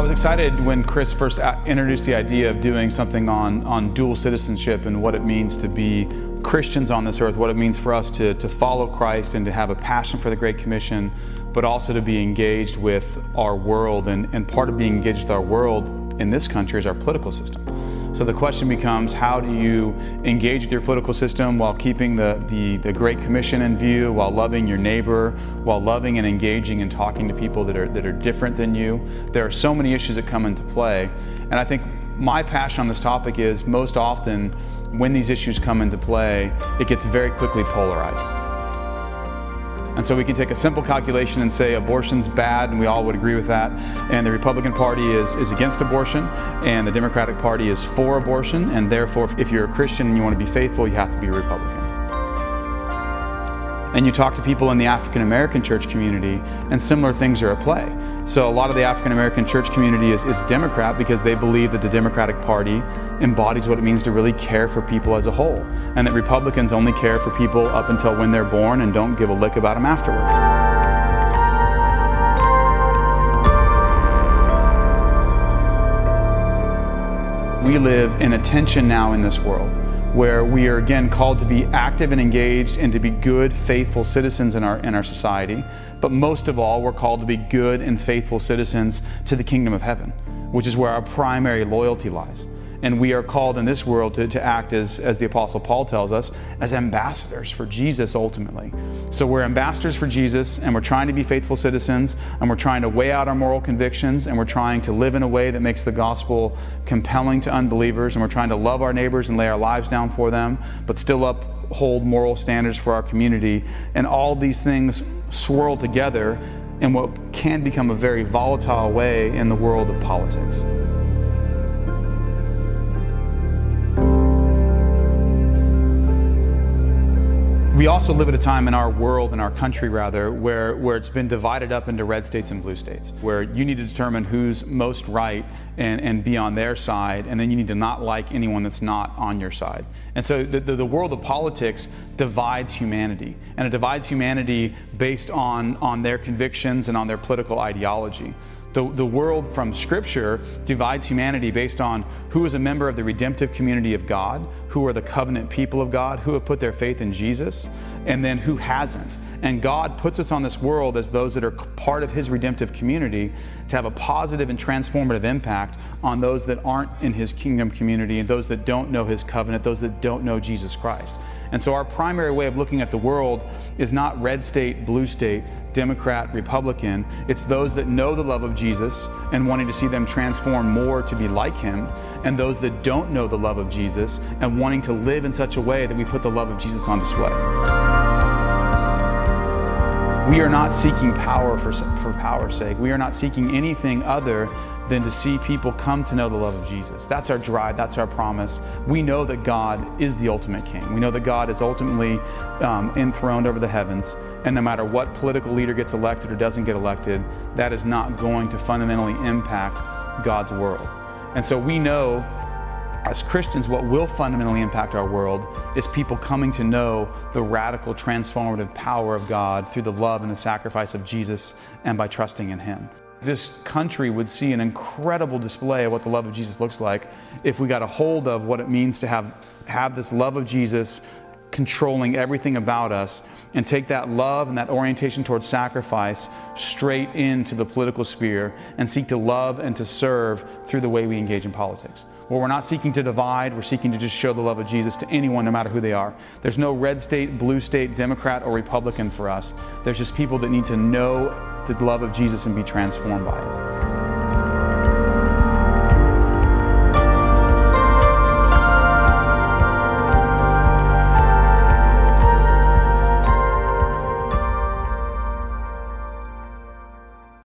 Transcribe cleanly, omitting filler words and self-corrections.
was excited when Chris first introduced the idea of doing something on dual citizenship and what it means to be Christians on this earth, what it means for us to follow Christ and to have a passion for the Great Commission, but also to be engaged with our world. And part of being engaged with our world in this country is our political system. So the question becomes, how do you engage with your political system while keeping the Great Commission in view, while loving your neighbor, while loving and engaging and talking to people that are different than you? There are so many issues that come into play. And I think my passion on this topic is most often when these issues come into play, it gets very quickly polarized. And so we can take a simple calculation and say abortion's bad, and we all would agree with that. And the Republican Party is against abortion, and the Democratic Party is for abortion, and therefore if you're a Christian and you want to be faithful, you have to be a Republican. And you talk to people in the African American church community, and similar things are at play. So a lot of the African American church community is Democrat because they believe that the Democratic Party embodies what it means to really care for people as a whole, and that Republicans only care for people up until when they're born and don't give a lick about them afterwards. We live in a tension now in this world where we are again called to be active and engaged and to be good, faithful citizens in our society. But most of all, we're called to be good and faithful citizens to the kingdom of heaven, which is where our primary loyalty lies. And we are called in this world to act as the Apostle Paul tells us, as ambassadors for Jesus ultimately. So we're ambassadors for Jesus, and we're trying to be faithful citizens, and we're trying to weigh out our moral convictions, and we're trying to live in a way that makes the gospel compelling to unbelievers, and we're trying to love our neighbors and lay our lives down for them, but still uphold moral standards for our community. And all these things swirl together in what can become a very volatile way in the world of politics. We also live at a time in our world, in our country rather, where it's been divided up into red states and blue states, where you need to determine who's most right and be on their side, and then you need to not like anyone that's not on your side. And so the world of politics divides humanity, and it divides humanity based on their convictions and on their political ideology. The world from Scripture divides humanity based on who is a member of the redemptive community of God, who are the covenant people of God, who have put their faith in Jesus, and then who hasn't. And God puts us on this world as those that are part of His redemptive community to have a positive and transformative impact on those that aren't in His kingdom community and those that don't know His covenant, those that don't know Jesus Christ. And so our primary way of looking at the world is not red state, blue state, Democrat, Republican. It's those that know the love of Jesus and wanting to see them transform more to be like Him, and those that don't know the love of Jesus and wanting to live in such a way that we put the love of Jesus on display. We are not seeking power for power's sake. We are not seeking anything other than to see people come to know the love of Jesus. That's our drive, that's our promise. We know that God is the ultimate king. We know that God is ultimately enthroned over the heavens, and no matter what political leader gets elected or doesn't get elected, that is not going to fundamentally impact God's world. And so we know as Christians, what will fundamentally impact our world is people coming to know the radical, transformative power of God through the love and the sacrifice of Jesus and by trusting in Him. This country would see an incredible display of what the love of Jesus looks like if we got a hold of what it means to have this love of Jesus controlling everything about us, and take that love and that orientation towards sacrifice straight into the political sphere and seek to love and to serve through the way we engage in politics. Where we're not seeking to divide, we're seeking to just show the love of Jesus to anyone, no matter who they are. There's no red state, blue state, Democrat, or Republican for us. There's just people that need to know the love of Jesus and be transformed by it.